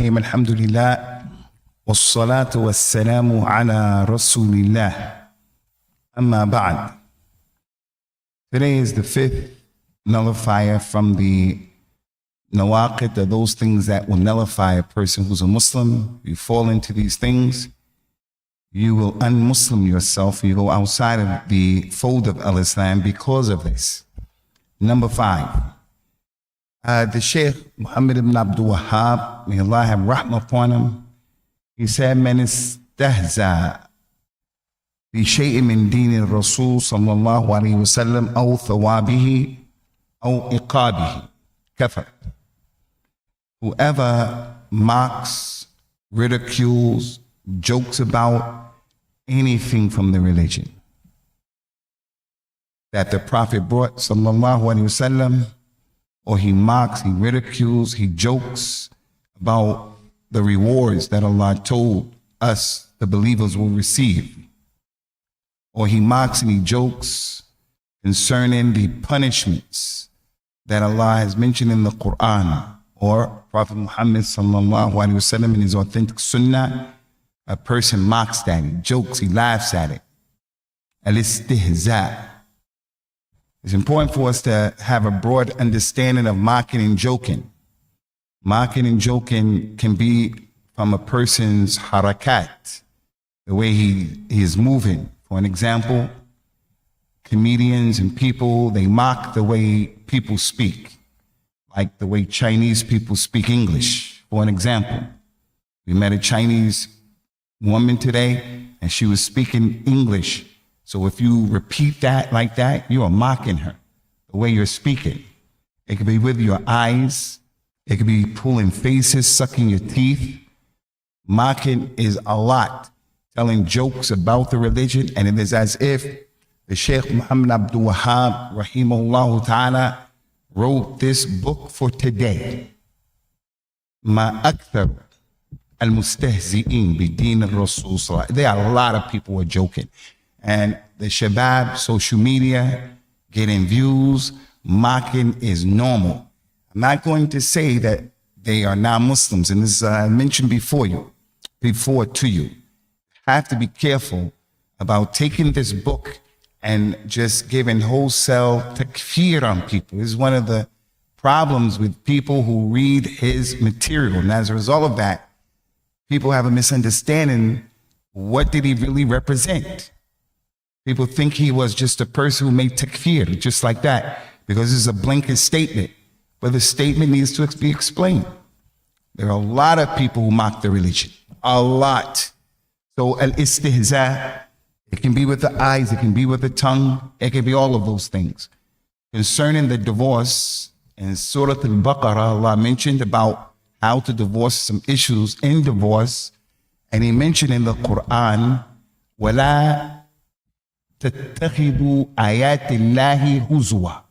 Bismillahirrahmanirrahim. Alhamdulillah. Wassalatu wassalamu ala Rasulillah. Amma ba'd. Today is the fifth nullifier from the nawaqid, of those things that will nullify a person who's a Muslim. You fall into these things, you will un-Muslim yourself. You go outside of the fold of Al-Islam because of this. Number 5. The Shaykh Muhammad ibn Abdul Wahhab, may Allah have rahmah upon him, he said, "Man istahza bi shay'in min deen al-Rasul sallallahu alayhi wa sallam aw thawabihi aw iqabihi kafar." Whoever mocks, ridicules, jokes about anything from the religion that the Prophet brought sallallahu alayhi wa sallam, or he mocks, he ridicules, he jokes about the rewards that Allah told us the believers will receive, or he mocks and he jokes concerning the punishments that Allah has mentioned in the Quran, or Prophet Muhammad sallallahu alaihi wasallam in his authentic Sunnah, a person mocks that, he jokes, he laughs at it. Al-istihza. It's important for us to have a broad understanding of mocking and joking. Mocking and joking can be from a person's harakat, the way he is moving. For an example, comedians and people, they mock the way people speak, like the way Chinese people speak English. For an example, we met a Chinese woman today and she was speaking English. So if you repeat that like that, you are mocking her, the way you're speaking. It could be with your eyes. It could be pulling faces, sucking your teeth. Mocking is a lot. Telling jokes about the religion, and it is as if the Shaykh Muhammad Abdul Wahhab, rahimahullah ta'ala, wrote this book for today. Ma akthar al-mustahzi'in bi-deen al-Rasul. There are a lot of people who are joking. And the shabab, social media, getting views, mocking is normal. I'm not going to say that they are non-Muslims, and this I mentioned before to you. Have to be careful about taking this book and just giving wholesale takfir on people. This is one of the problems with people who read his material. And as a result of that, people have a misunderstanding. What did he really represent? People think he was just a person who made takfir, just like that, because this is a blanket statement. But the statement needs to be explained. There are a lot of people who mock the religion. A lot. So al-istihza, it can be with the eyes, it can be with the tongue, it can be all of those things. Concerning the divorce, in Surah Al-Baqarah, Allah mentioned about how to divorce, some issues in divorce, and he mentioned in the Quran, وَلَا تَتَّخِذُوا آيَاتِ اللَّهِ هُزُوًا.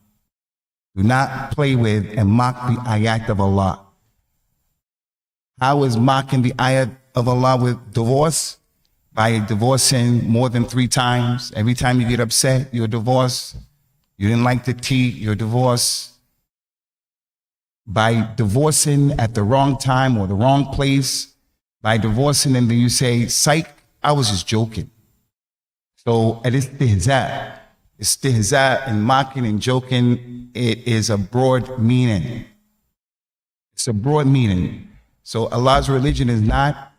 Do not play with and mock the ayat of Allah. How is mocking the ayat of Allah with divorce? By divorcing more than 3 times. Every time you get upset, you're divorced. You didn't like the tea, you're divorced. By divorcing at the wrong time or the wrong place. By divorcing and then you say, psych, I was just joking. So al-istihza, istihza and mocking and joking, it is a broad meaning. It's a broad meaning. So Allah's religion is not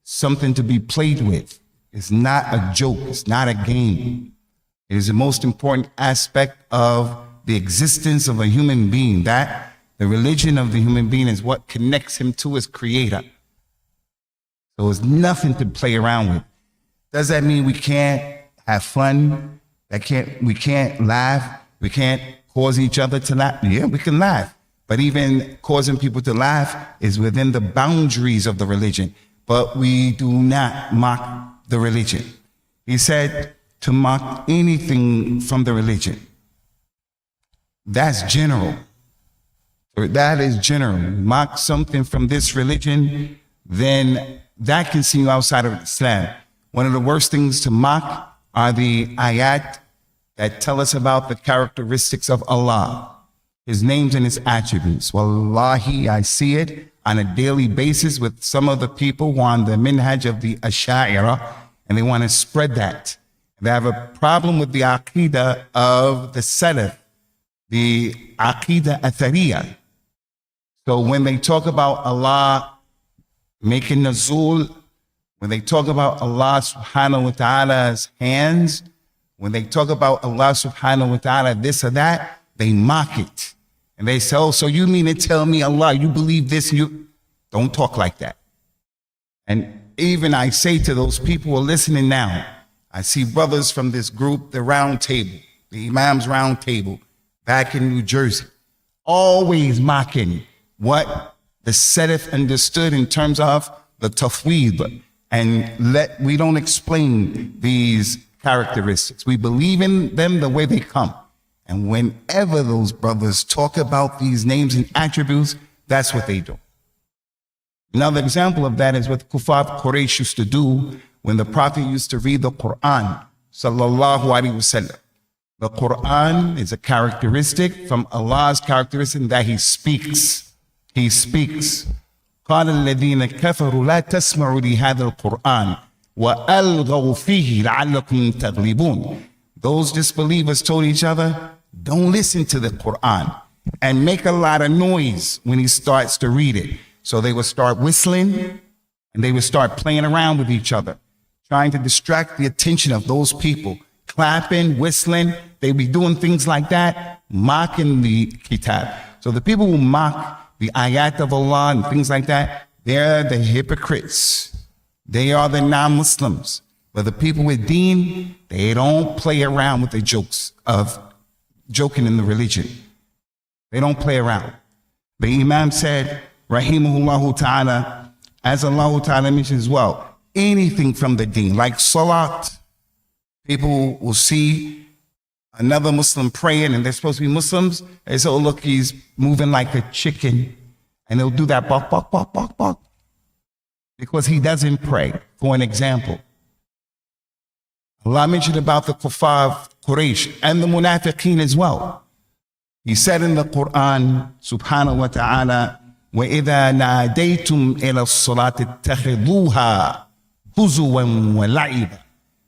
something to be played with. It's not a joke. It's not a game. It is the most important aspect of the existence of a human being. That the religion of the human being is what connects him to his creator. So it's nothing to play around with. Does that mean we can't have fun? We can't laugh? We can't cause each other to laugh? Yeah, we can laugh. But even causing people to laugh is within the boundaries of the religion. But we do not mock the religion. He said to mock anything from the religion. That's general. That is general. Mock something from this religion, then that can see you outside of Islam. One of the worst things to mock are the ayat that tell us about the characteristics of Allah, His names and His attributes. Wallahi, I see it, on a daily basis with some of the people who are on the minhaj of the Ash'ira, and they want to spread that. They have a problem with the aqidah of the Salaf, the aqidah athariya. So when they talk about Allah making nuzul, when they talk about Allah subhanahu wa ta'ala's hands, when they talk about Allah subhanahu wa ta'ala this or that, they mock it. And they say, oh, so you mean to tell me Allah, you believe this, you don't talk like that. And even I say to those people who are listening now, I see brothers from this group, the round table, the Imam's round table, back in New Jersey, always mocking what the Salaf understood in terms of the tafweed. And we don't explain these characteristics. We believe in them the way they come. And whenever those brothers talk about these names and attributes, that's what they do. Another example of that is what Kuffar Quraysh used to do when the Prophet used to read the Quran, sallallahu alaihi wasallam. The Quran is a characteristic from Allah's characteristic that He speaks. He speaks. قال الذين كفروا لا تسمعوا لهذا القرآن وألغوا فيه لعلكم تغلبون. Those disbelievers told each other, don't listen to the Quran and make a lot of noise when he starts to read it. So they would start whistling and they would start playing around with each other, trying to distract the attention of those people, clapping, whistling. They'd be doing things like that, mocking the kitab. So the people who mock the ayat of Allah and things like that, they're the hypocrites. They are the non-Muslims. But the people with deen, they don't play around with the jokes of joking in the religion. They don't play around. The Imam said, rahimahullah ta'ala, as Allah ta'ala mentions as well, anything from the deen, like salat, people will see another Muslim praying and they're supposed to be Muslims. They say, oh, look, he's moving like a chicken. And they'll do that, bark, bark, bark, bark, bark, because he doesn't pray. For an example, Allah mentioned about the Kuffar of Quraysh and the Munafiqeen as well. He said in the Quran, subhanahu wa ta'ala, وَإِذَا نَادَيْتُمْ إِلَى الصَّلَاةِ اتَّخِذُوهَا هُزُوًا وَلَعِبًا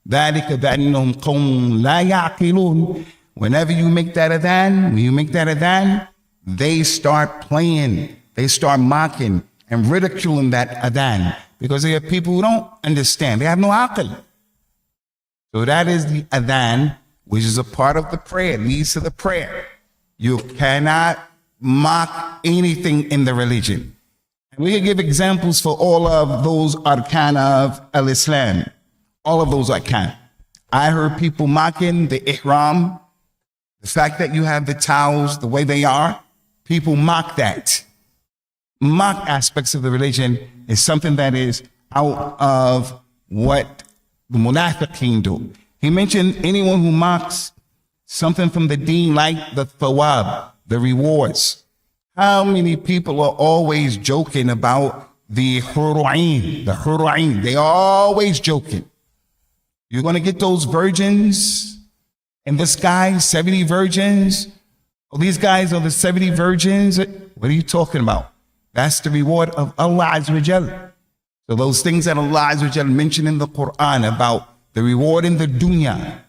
ذَلِكَ بَأَنَّهُمْ قَوْمٌ لَا يَعْقِلُونَ. Whenever you make that adhan, they start playing, they start mocking and ridiculing that adhan, because they are people who don't understand. They have no aql. So that is the adhan, which is a part of the prayer, leads to the prayer. You cannot mock anything in the religion. And we can give examples for all of those arkan of al-Islam, all of those arkan. I heard people mocking the ihram, the fact that you have the towels the way they are. People mock that. Mock aspects of the religion is something that is out of what the munafiqeen do. He mentioned anyone who mocks something from the deen, like the thawab, the rewards. How many people are always joking about the hur'ain, the hur'ain? They are always joking. You're going to get those virgins in the sky, 70 virgins. Oh, these guys are the 70 virgins. What are you talking about? That's the reward of Allah Azza wa Jal. So those things that Allah Azza wa Jal mentioned in the Quran about the reward in the dunya.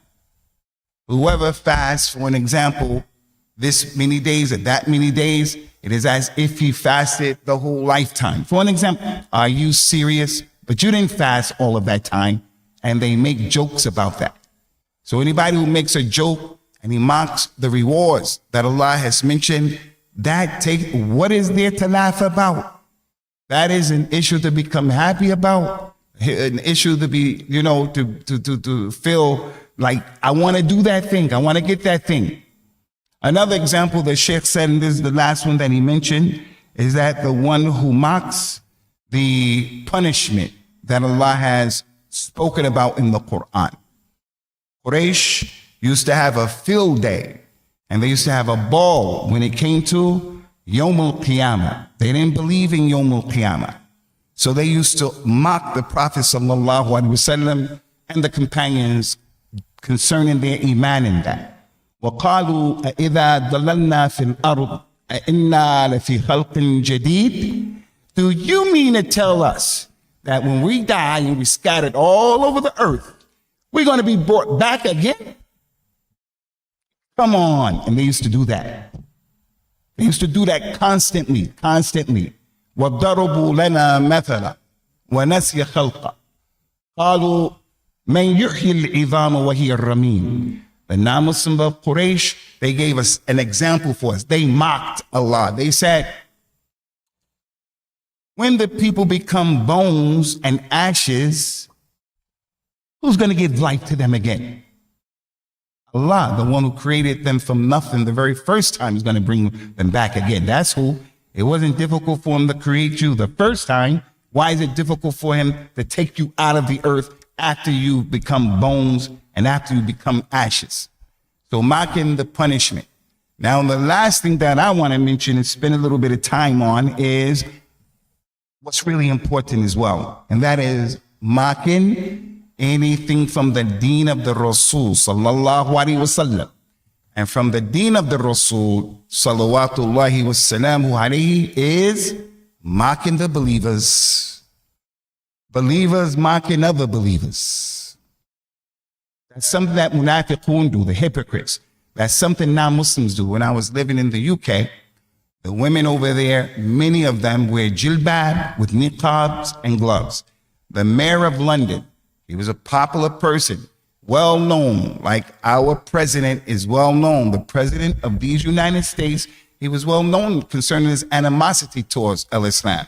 Whoever fasts, for an example, this many days or that many days, it is as if he fasted the whole lifetime. For an example, are you serious? But you didn't fast all of that time. And they make jokes about that. So anybody who makes a joke and he mocks the rewards that Allah has mentioned, what is there to laugh about? That is an issue to become happy about, an issue to be, to feel like, I want to do that thing, I want to get that thing. Another example the Sheikh said, and this is the last one that he mentioned, is that the one who mocks the punishment that Allah has spoken about in the Quran. Quraysh used to have a field day, and they used to have a ball when it came to Yawm al-Qiyamah. They didn't believe in Yawm al-Qiyamah. So they used to mock the Prophet sallallahu alaihi wasallam and the companions concerning their iman in that. وَقَالُوا أَإِذَا ضَلَلْنَا فِي الْأَرْضِ أَإِنَّا لَفِي خَلْقٍ جَدِيدٍ. Do you mean to tell us that when we die and we scattered all over the earth, we're going to be brought back again? Come on. And they used to do that. They used to do that constantly. وَضَرَبُوا لَنَا مَثَلًا وَنَسْيَ خَلْقًا قَالُوا مَنْ يُحْيِي الْعِظَامَ وَهِيَ الرَّمِيمُ. The non-Muslims of Quraysh, they gave us an example for us. They mocked Allah. They said, when the people become bones and ashes, who's going to give life to them again? Allah, the one who created them from nothing the very first time, is going to bring them back again. That's who. It wasn't difficult for him to create you the first time. Why is it difficult for him to take you out of the earth after you become bones and after you become ashes? So mocking the punishment. Now, the last thing that I want to mention and spend a little bit of time on is what's really important as well. And that is mocking anything from the deen of the Rasul, sallallahu alaihi wasallam. And from the deen of the Rasul, salawatullahi wassalamu alayhi, is mocking the believers. Believers mocking other believers. That's something that munafiqun do, the hypocrites. That's something non-Muslims do. When I was living in the UK, the women over there, many of them wear jilbab with niqabs and gloves. The mayor of London, he was a popular person, well known, like our president is well known. The president of these United States, he was well known concerning his animosity towards Islam.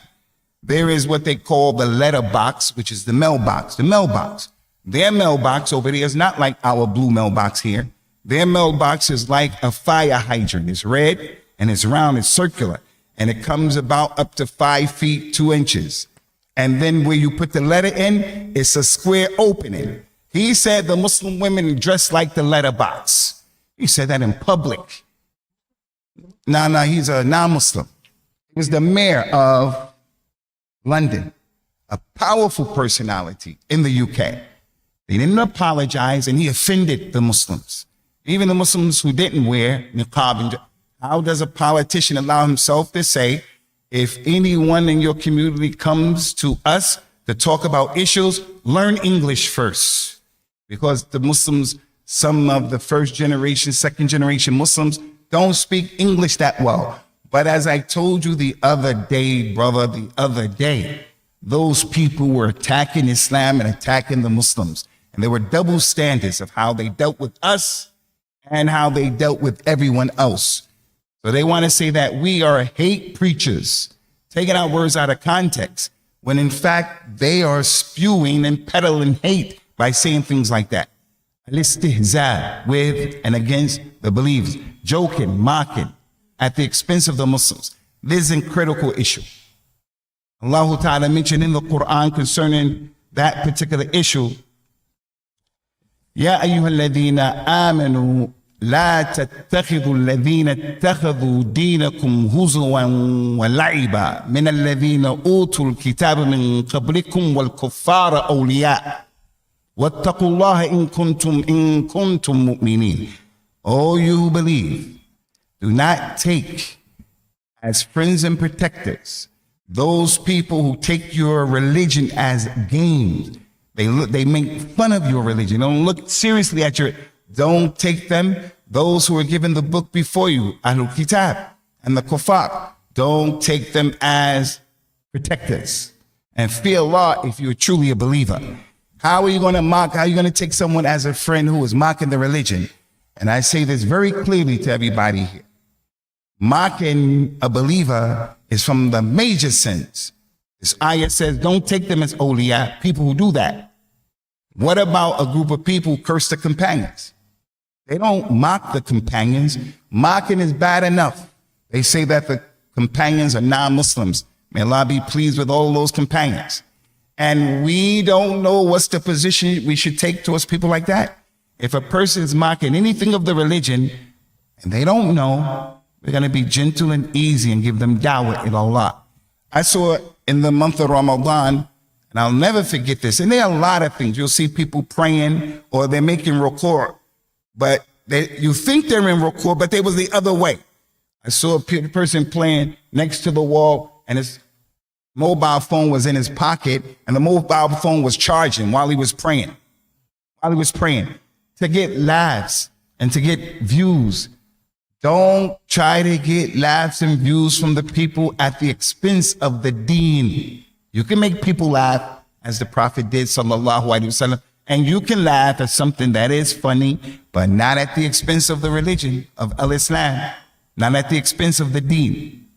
There is what they call the letterbox, which is the mailbox. The mailbox. Their mailbox over there is not like our blue mailbox here. Their mailbox is like a fire hydrant. It's red and it's round, it's circular, and it comes about up to 5 feet 2 inches. And then where you put the letter in, it's a square opening. He said the Muslim women dress like the letterbox. He said that in public. No, he's a non-Muslim. He was the mayor of London, a powerful personality in the UK. He didn't apologize, and he offended the Muslims. Even the Muslims who didn't wear niqab. How does a politician allow himself to say, if anyone in your community comes to us to talk about issues, learn English first? Because the Muslims, some of the first generation, second generation Muslims don't speak English that well. But as I told you the other day, brother, those people were attacking Islam and attacking the Muslims. And there were double standards of how they dealt with us and how they dealt with everyone else. So they want to say that we are hate preachers, taking our words out of context, when in fact they are spewing and peddling hate by saying things like that. Al-istihza, with and against the believers, joking, mocking at the expense of the Muslims. This is a critical issue. Allah Ta'ala mentioned in the Quran concerning that particular issue, Ya ayyuhalladhina amanu la tattakhidhu alladhina ittakhadhu dinakum huzwan wa la'iba min alladhina utul kitaba min qablikum wal kuffara awliya wattaqullaha in kuntum mu'minin. Oh, you who believe, do not take as friends and protectors those people who take your religion as games. They make fun of your religion. Don't look seriously at your, don't take them. Those who are given the book before you, Ahlul Kitab and the Kuffar, don't take them as protectors. And fear Allah if you're truly a believer. How are you going to mock? How are you going to take someone as a friend who is mocking the religion? And I say this very clearly to everybody here. Mocking a believer is from the major sins. This ayah says, don't take them as awliya, people who do that. What about a group of people who curse the companions? They don't mock the companions. Mocking is bad enough. They say that the companions are non-Muslims. May Allah be pleased with all those companions. And we don't know what's the position we should take towards people like that. If a person is mocking anything of the religion and they don't know, we're going to be gentle and easy and give them dawah in Allah. I saw it in the month of Ramadan, and I'll never forget this. And there are a lot of things. You'll see people praying or they're making ruku', but you think they're in ruku', but they was the other way. I saw a person playing next to the wall, and it's Mobile phone was in his pocket, and the mobile phone was charging while he was praying. To get laughs and to get views. Don't try to get laughs and views from the people at the expense of the deen. You can make people laugh, as the Prophet did, sallallahu alaihi wasallam, and you can laugh at something that is funny, but not at the expense of the religion of Al-Islam, not at the expense of the deen.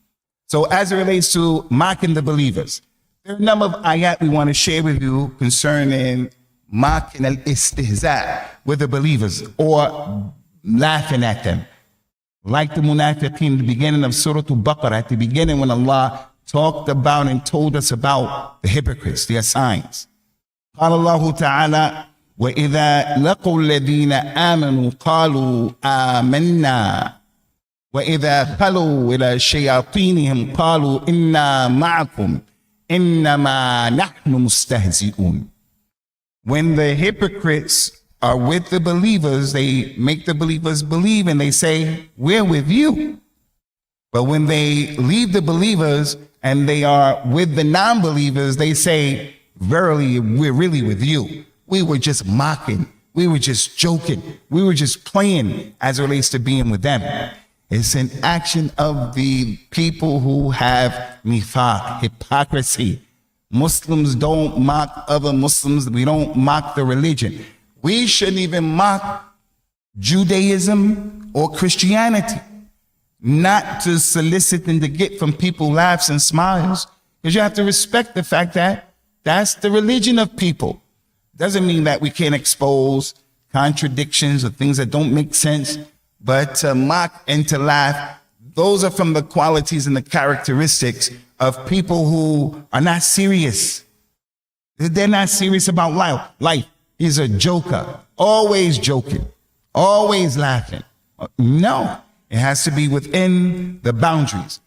So as it relates to mocking the believers, there are a number of ayat we want to share with you concerning mocking al-istihza with the believers or laughing at them. Like the munafiqeen in the beginning of Surah Al-Baqarah, at the beginning when Allah talked about and told us about the hypocrites, their signs. قال الله تعالى وإذا لقوا الذين آمنوا قالوا آمنا وإذا خلوا إلى شياطينهم قالوا إنا معكم إنما نحن مستهزئون. When the hypocrites are with the believers, they make the believers believe and they say, we're with you. But when they leave the believers and they are with the non-believers, they say, verily, we're really with you. We were just mocking. We were just joking. We were just playing as it relates to being with them. It's an action of the people who have nifaq, hypocrisy. Muslims don't mock other Muslims. We don't mock the religion. We shouldn't even mock Judaism or Christianity. Not to solicit and to get from people laughs and smiles. Because you have to respect the fact that that's the religion of people. Doesn't mean that we can't expose contradictions or things that don't make sense. But to mock and to laugh, those are from the qualities and the characteristics of people who are not serious. They're not serious about life. He's a joker, always joking, always laughing. No, it has to be within the boundaries.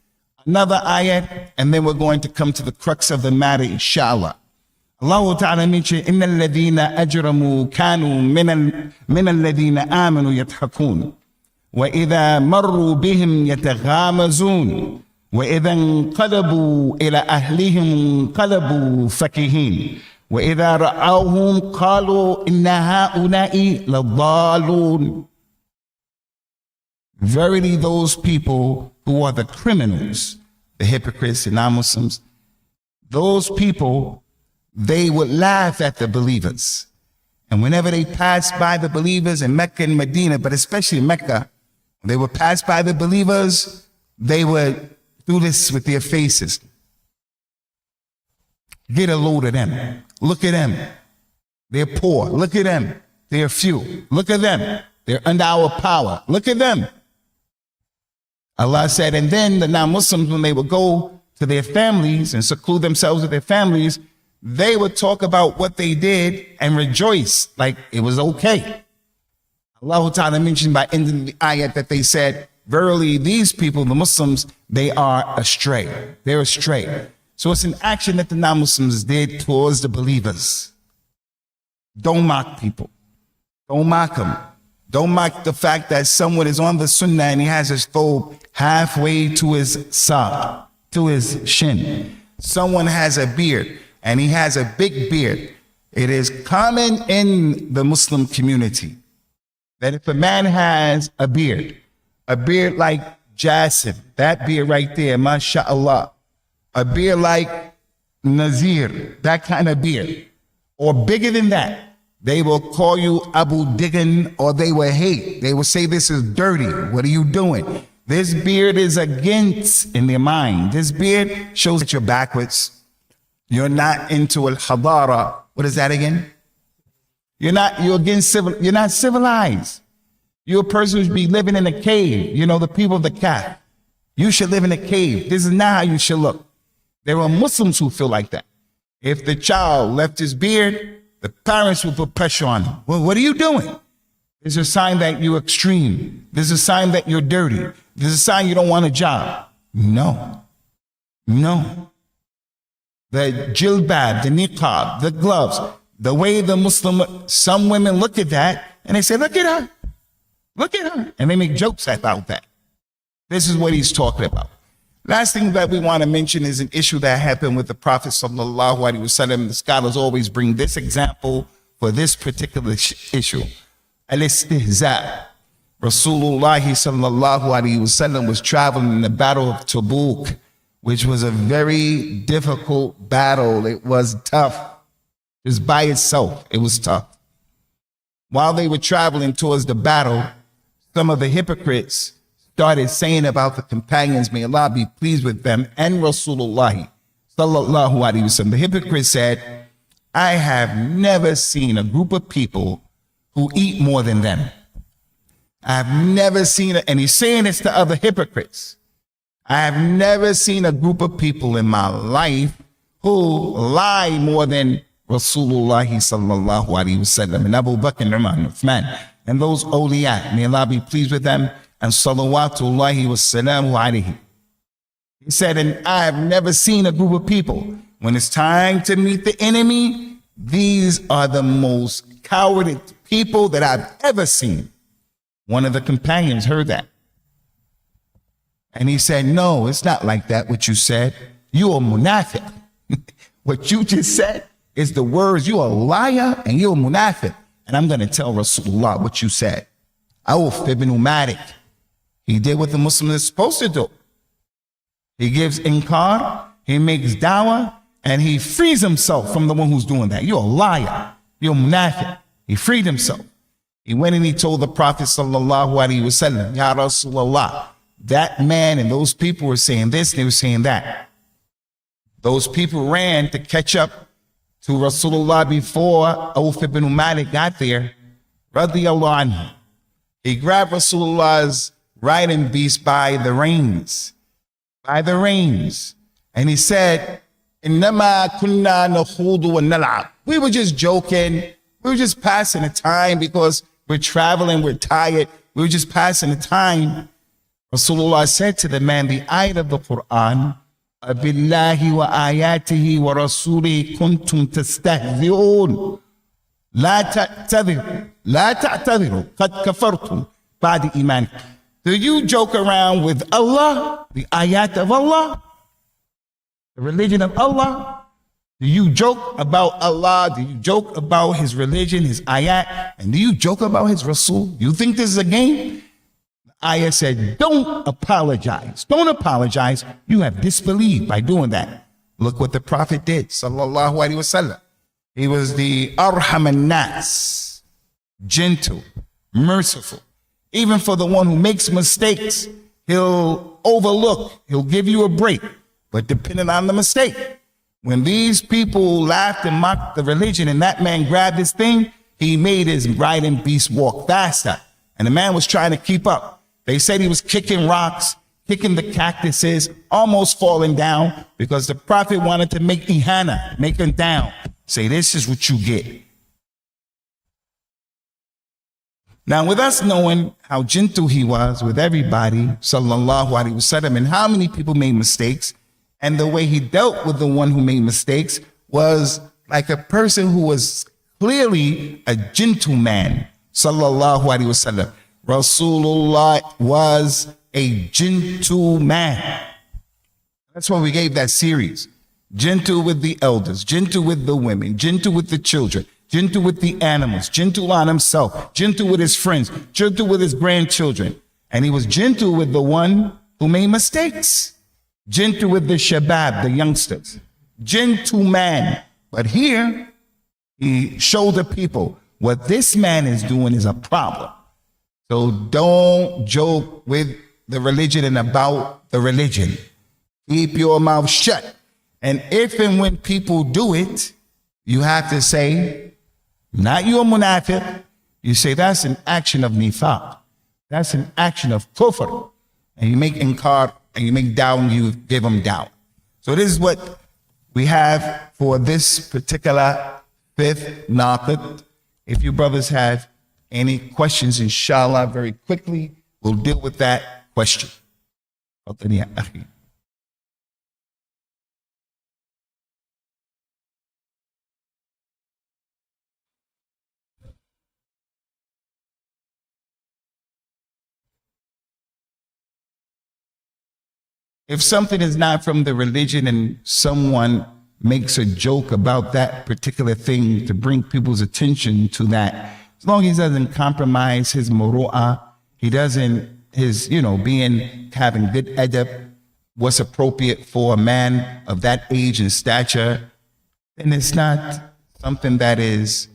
Another ayat, and then we're going to come to the crux of the matter, inshallah. Allah Ta'ala mentioned, إِنَّ الَّذِينَ أَجْرَمُوا كَانُوا مِنَ الَّذِينَ آمَنُوا يَضْحَكُونَ وَإِذَا مَرُّوا بِهِمْ يَتَغَامَزُونَ وَإِذَا انقلبوا إِلَى أَهْلِهِمْ انقلبوا فَكِهِينَ وَإِذَا رَأَوْهُمْ قَالُوا إِنَّ هَؤُلَاءِ لَضَالُونَ. Verily, those people who are the criminals, the hypocrites and non-Muslims, those people, they would laugh at the believers. And whenever they passed by the believers in Mecca and Medina, but especially Mecca, when they would pass by the believers, they would do this with their faces. Get a load of them. Look at them. They're poor. Look at them. They're few. Look at them. They're under our power. Look at them. Allah said, and then the non-Muslims, when they would go to their families and seclude themselves with their families, they would talk about what they did and rejoice like it was okay. Allah Ta'ala mentioned by ending the ayat that they said, verily these people, the Muslims, they are astray. They're astray. So it's an action that the non-Muslims did towards the believers. Don't mock people. Don't mock them. Don't mock the fact that someone is on the Sunnah and he has his thobe halfway to his saq, to his shin. Someone has a beard and he has a big beard. It is common in the Muslim community that if a man has a beard like Jassim, that beard right there, mashallah, a beard like Nazir, that kind of beard, or bigger than that, they will call you Abu Diggin, or they will hate. They will say this is dirty. What are you doing? This beard is against in their mind. This beard shows that you're backwards. You're not into al-hadara. What is that again? You're not civilized. You're a person who should be living in a cave. You know, the people of the Kahf. You should live in a cave. This is not how you should look. There are Muslims who feel like that. If the child left his beard, the parents will put pressure on him. Well, what are you doing? It's a sign that you're extreme. There's a sign that you're dirty. There's a sign you don't want a job. No. The jilbab, the niqab, the gloves, the way the some women look at that and they say, look at her. And they make jokes about that. This is what he's talking about. Last thing that we want to mention is an issue that happened with the Prophet sallallahu alaihi wasallam. The scholars always bring this example for this particular issue. Al-istihza. Rasulullah sallallahu alaihi wasallam was traveling in the battle of Tabuk, which was a very difficult battle. It was tough. Just by itself, it was tough. While they were traveling towards the battle, some of the hypocrites started saying about the companions, may Allah be pleased with them, and Rasulullah sallallahu alaihi wasallam. The hypocrites said, I have never seen a group of people who eat more than them. I have never seen it, and he's saying this to other hypocrites. I have never seen a group of people in my life who lie more than Rasulullah sallallahu alaihi wasallam, and Abu Bakr and Umar and Uthman, and those awliya, may Allah be pleased with them, and salawatullahi wassalamu alaihi. He said, and I have never seen a group of people, when it's time to meet the enemy, these are the most cowardly people that I've ever seen. One of the companions heard that. And he said, no, it's not like that, what you said. You're a munafiq. What you just said is the words, you're a liar and you're a munafiq. And I'm going to tell Rasulullah what you said. Auf ibn Malik. He did what the Muslim is supposed to do. He gives inkar, he makes dawah, and he frees himself from the one who's doing that. You're a liar. You're a munafiq. He freed himself. He went and he told the Prophet sallallahu alaihi wasallam, Ya Rasulullah, that man and those people were saying this, they were saying that. Those people ran to catch up to Rasulullah before Auf ibn Malik got there. Radiyallahu anhu. He grabbed Rasulullah's riding beast by the reins. And he said, Innama kunna nakhudu wa nal'ab. We were just joking. We were just passing the time because we're traveling, we're tired. We were just passing the time. Rasulullah said to the man, the ayat of the Quran, Abillahi wa ayatihi wa rasulihi kuntum tastahzi'un. La ta'tadhiru, qad kafartum ba'da iman. Do you joke around with Allah, the ayat of Allah, the religion of Allah? Do you joke about Allah? Do you joke about his religion, his ayat? And do you joke about his Rasul? You think this is a game? The ayah said, don't apologize. Don't apologize. You have disbelieved by doing that. Look what the Prophet did, sallallahu alaihi wasallam. He was the arham an-nas, gentle, merciful. Even for the one who makes mistakes, he'll overlook, he'll give you a break, but depending on the mistake. When these people laughed and mocked the religion and that man grabbed his thing, he made his riding beast walk faster. And the man was trying to keep up. They said he was kicking rocks, kicking the cactuses, almost falling down because the Prophet wanted to make ihana, make him down. Say, this is what you get. Now, with us knowing how gentle he was with everybody, sallallahu alaihi wasallam, and how many people made mistakes, and the way he dealt with the one who made mistakes was like a person who was clearly a gentleman, sallallahu alaihi wasallam. Rasulullah was a gentleman. That's why we gave that series. Gentle with the elders, gentle with the women, gentle with the children, gentle with the animals, gentle on himself, gentle with his friends, gentle with his grandchildren. And he was gentle with the one who made mistakes. Gentle with the shabab, the youngsters. Gentleman. But here, he showed the people what this man is doing is a problem. So don't joke with the religion and about the religion. Keep your mouth shut. And if and when people do it, you have to say, not you a munafiq. You say that's an action of nifaq. That's an action of kufr. And you make inkar and you make down, you give them down. So this is what we have for this particular fifth naqid. If you brothers have any questions, inshallah, very quickly, we'll deal with that question. If something is not from the religion and someone makes a joke about that particular thing to bring people's attention to that, as long as he doesn't compromise his muru'ah, he doesn't, his, having good adab, what's appropriate for a man of that age and stature, then it's not something that is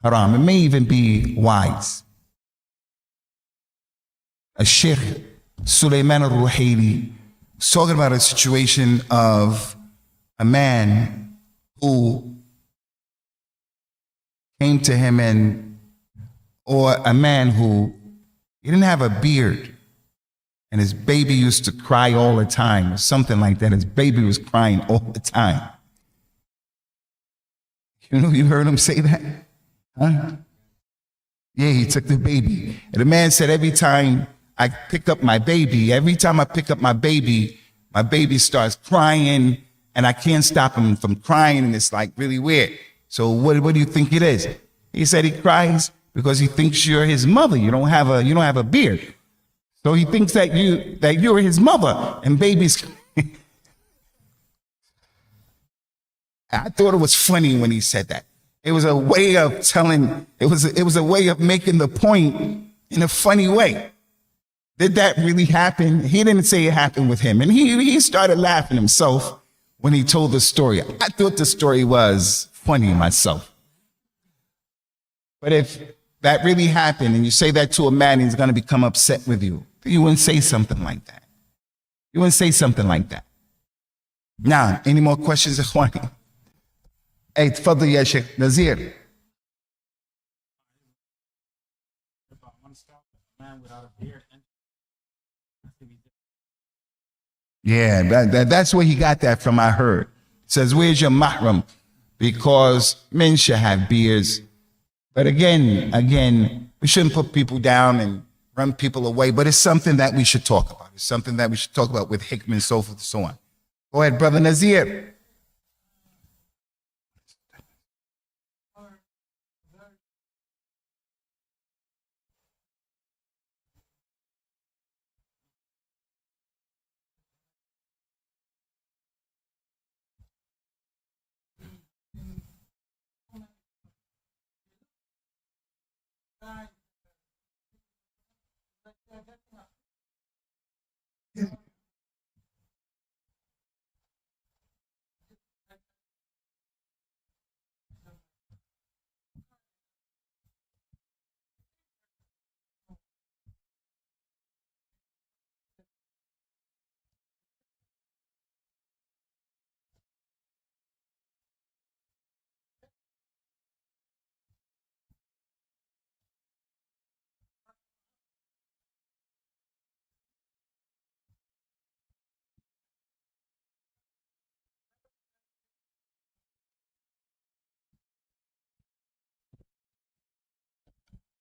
haram. It may even be wise. A Sheikh Sulaiman al-Ruhaili was talking about a situation of a man who came to him or a man who, he didn't have a beard and his baby used to cry all the time or something like that. His baby was crying all the time. You heard him say that? Huh? Yeah, he took the baby. And the man said, every time I pick up my baby starts crying and I can't stop him from crying, and it's like really weird. So what do you think it is? He said he cries because he thinks you're his mother. You don't have a beard. So he thinks that you're his mother and babies. I thought it was funny when he said that. It was a way of telling, it was a way of making the point in a funny way. Did that really happen? He didn't say it happened with him. And he started laughing himself when he told the story. I thought the story was funny myself. But if that really happened and you say that to a man, he's going to become upset with you. You wouldn't say something like that. You wouldn't say something like that. Now, any more questions, Ikhwani? Hey, tafadhal ya Sheikh Nazir. Yeah, that's where he got that from, I heard. It says, where's your mahram? Because men should have beards. But again, we shouldn't put people down and run people away, but it's something that we should talk about. It's something that we should talk about with hikmah and so forth and so on. Go ahead, Brother Nazir.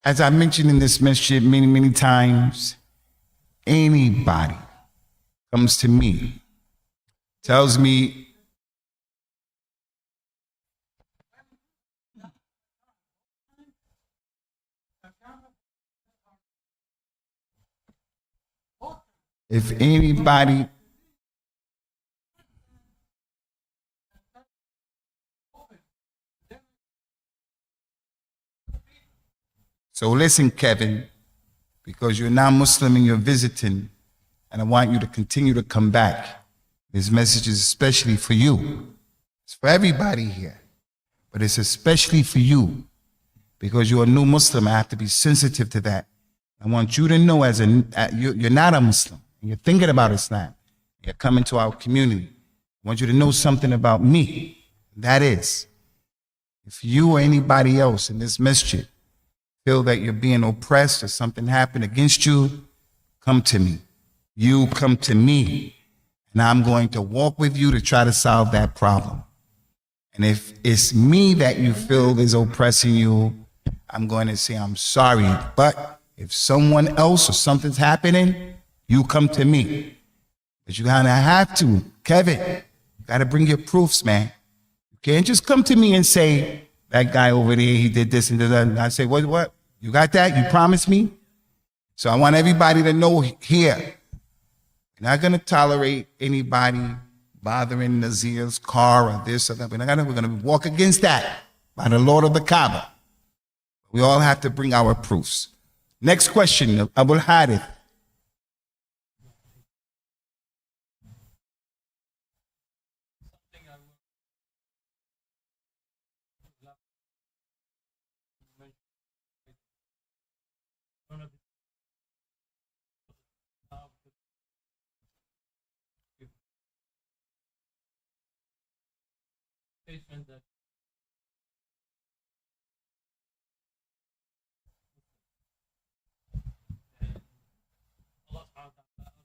As I mentioned in this masjid many times, anybody comes to me, tells me, if anybody So listen, Kevin, because you're now Muslim and you're visiting, and I want you to continue to come back. This message is especially for you. It's for everybody here, but it's especially for you because you're a new Muslim. I have to be sensitive to that. I want you to know you're not a Muslim. And you're thinking about Islam. You're coming to our community. I want you to know something about me. That is, if you or anybody else in this masjid feel that you're being oppressed or something happened against you, come to me. You come to me, and I'm going to walk with you to try to solve that problem. And if it's me that you feel is oppressing you, I'm going to say, I'm sorry. But if someone else or something's happening, you come to me. But you kind of have to. Kevin, you got to bring your proofs, man. You can't just come to me and say, that guy over there, he did this and that. And I say, what? You got that? You promised me? So I want everybody to know here, We're not going to tolerate anybody bothering Nazir's car or this or that. We're going to walk against that by the Lord of the Kaaba. We all have to bring our proofs. Next question, Abu Harith. That Allah subhanahu wa ta'ala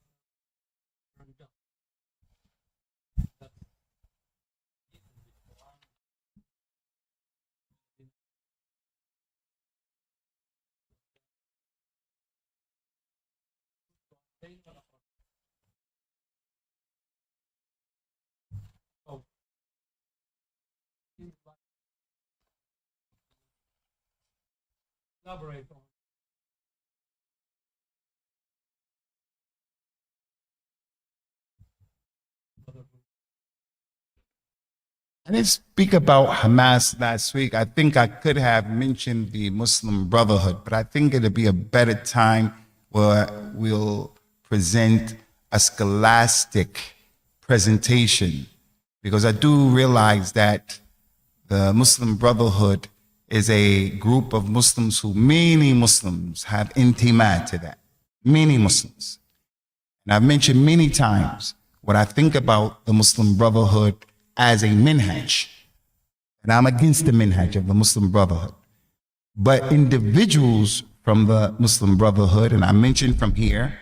elaborate on I didn't speak about Hamas last week. I think I could have mentioned the Muslim Brotherhood, but I think it'll be a better time where we'll present a scholastic presentation, because I do realize that the Muslim Brotherhood is a group of Muslims who many Muslims have intima to that. Many Muslims. And I've mentioned many times what I think about the Muslim Brotherhood as a minhaj. And I'm against the minhaj of the Muslim Brotherhood. But individuals from the Muslim Brotherhood, and I mentioned from here,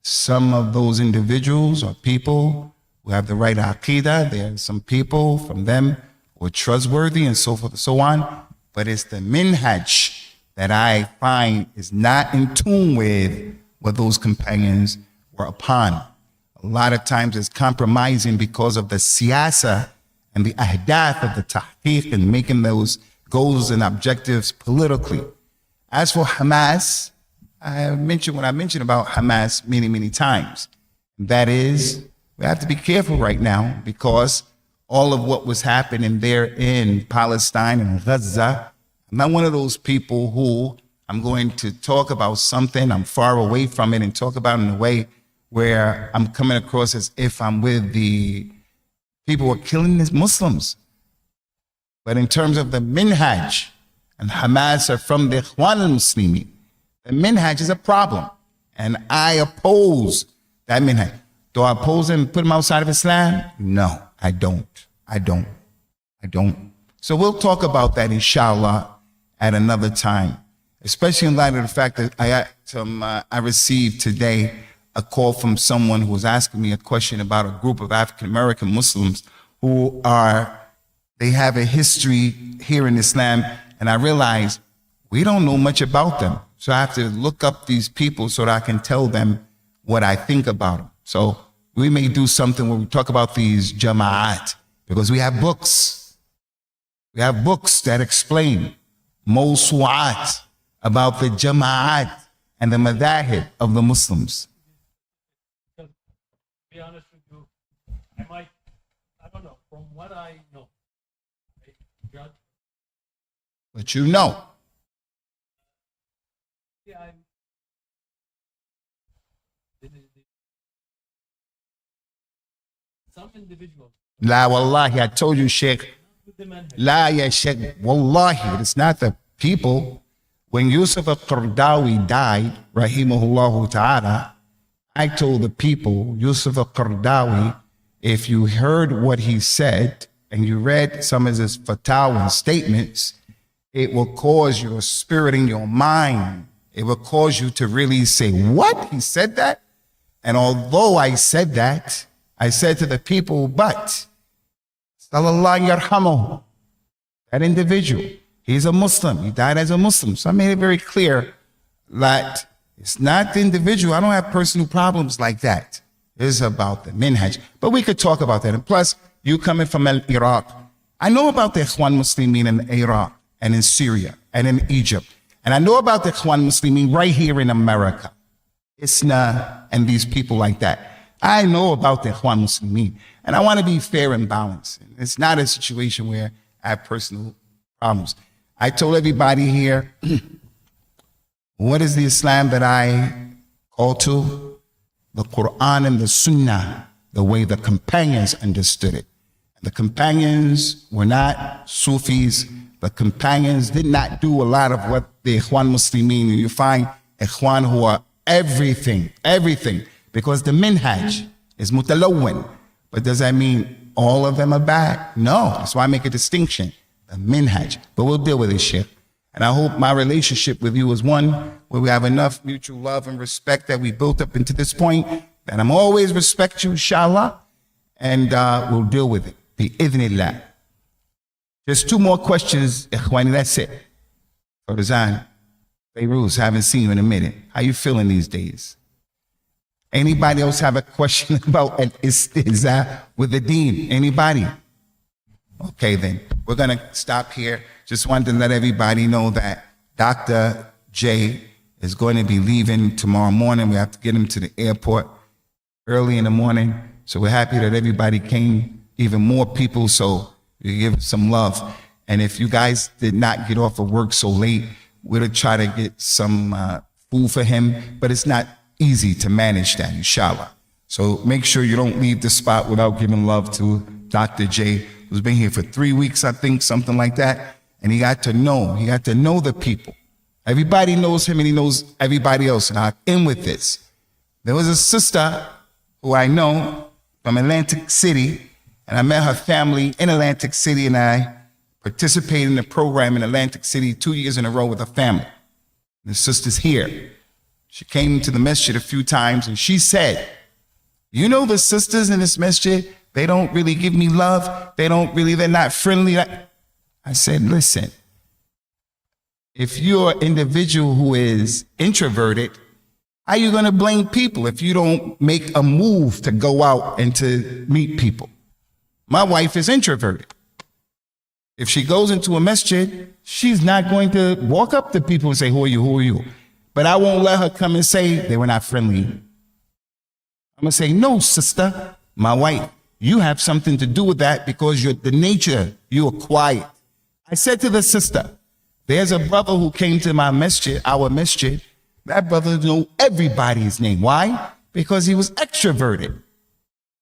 some of those individuals are people who have the right aqidah. There are some people from them who are trustworthy and so forth and so on. But it's the minhaj that I find is not in tune with what those companions were upon. A lot of times it's compromising because of the siyasa and the ahdath of the tahqiq and making those goals and objectives politically. As for Hamas, I mentioned what I mentioned about Hamas many, many times. That is, we have to be careful right now because all of what was happening there in Palestine and Gaza, I'm not one of those people who I'm going to talk about something, I'm far away from it and talk about it in a way where I'm coming across as if I'm with the people who are killing these Muslims. But in terms of the minhaj, and Hamas are from the Ikhwan al-Muslimin, the minhaj is a problem. And I oppose that minhaj. Do I oppose them and put them outside of Islam? No, I don't. So we'll talk about that, inshallah, at another time, especially in light of the fact that I received today a call from someone who was asking me a question about a group of African-American Muslims who they have a history here in Islam, and I realized we don't know much about them. So I have to look up these people so that I can tell them what I think about them. So we may do something where we talk about these jama'at, because we have books. We have books that explain mawsu'at about the jama'at and the madahib of the Muslims. To be honest with you, I don't know, from what I know, I judge. But you know. Yeah, some individuals. La wallahi, I told you, Sheikh. La ya Sheikh, wallahi, it's not the people. When Yusuf al-Qardawi died, rahimahullah ta'ala, I told the people, Yusuf al-Qardawi, if you heard what he said and you read some of his fatwa and statements, it will cause your spirit in your mind. It will cause you to really say, what? He said that? And although I said that, I said to the people, but, sallallahu yarhamuhu, that individual, he's a Muslim. He died as a Muslim. So I made it very clear that it's not the individual. I don't have personal problems like that. It's about the minhaj. But we could talk about that. And plus, you coming from Iraq, I know about the Ikhwan Muslimin in Iraq and in Syria and in Egypt. And I know about the Ikhwan Muslimin right here in America. Isna and these people like that. I know about the Ikhwan Muslimin, and I want to be fair and balanced. It's not a situation where I have personal problems. I told everybody here, what is the Islam that I call to? The Quran and the Sunnah, the way the companions understood it. The companions were not Sufis. The companions did not do a lot of what the Ikhwan Muslimin, you find Ikhwan who are everything, because the minhaj is mutalawwin. But does that mean all of them are bad? No, that's why I make a distinction, the minhaj. But we'll deal with it, Sheikh. And I hope my relationship with you is one where we have enough mutual love and respect that we built up into this point, that I'm always respect you, inshallah, and we'll deal with it. Bi-idhnillah. Just 2 more questions, Ikhwani, that's it. Farzan, Fairuz, haven't seen you in a minute. How you feeling these days? Anybody else have a question about istihza with the deen? Anybody? Okay, then. We're going to stop here. Just wanted to let everybody know that Dr. J is going to be leaving tomorrow morning. We have to get him to the airport early in the morning. So we're happy that everybody came, even more people, so we give some love. And if you guys did not get off of work so late, we'll try to get some food for him, but it's not easy to manage that, inshallah. So make sure you don't leave the spot without giving love to Dr. J, who's been here for 3 weeks, I think, something like that. And he got to know the people. Everybody knows him and he knows everybody else. And I'm in with this. There was a sister who I know from Atlantic City, and I met her family in Atlantic City, and I participated in the program in Atlantic City 2 years in a row with her family. The sister's here. She came to the masjid a few times, and she said, you know, the sisters in this masjid, they don't really give me love. They're not friendly. I said, listen, if you're an individual who is introverted, how are you going to blame people if you don't make a move to go out and to meet people? My wife is introverted. If she goes into a masjid, she's not going to walk up to people and say, who are you, who are you? But I won't let her come and say they were not friendly. I'm going to say, no, sister, my wife, you have something to do with that because you're the nature, you are quiet. I said to the sister, there's a brother who came to my masjid, our masjid. That brother knew everybody's name. Why? Because he was extroverted.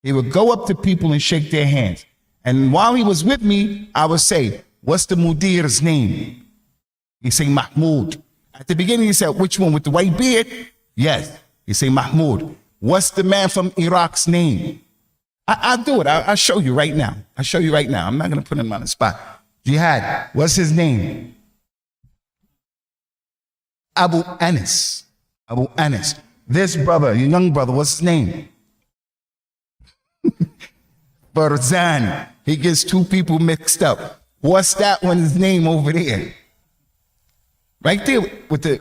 He would go up to people and shake their hands. And while he was with me, I would say, what's the mudir's name? He'd say, Mahmoud. At the beginning, he said, which one, with the white beard? Yes. He'd say, Mahmoud. What's the man from Iraq's name? I'll do it. I'll show you right now. I'm not going to put him on the spot. Jihad, what's his name? Abu Anis. This brother, your young brother, what's his name? Farzan. He gets 2 people mixed up. What's that one's name over there? Right there with the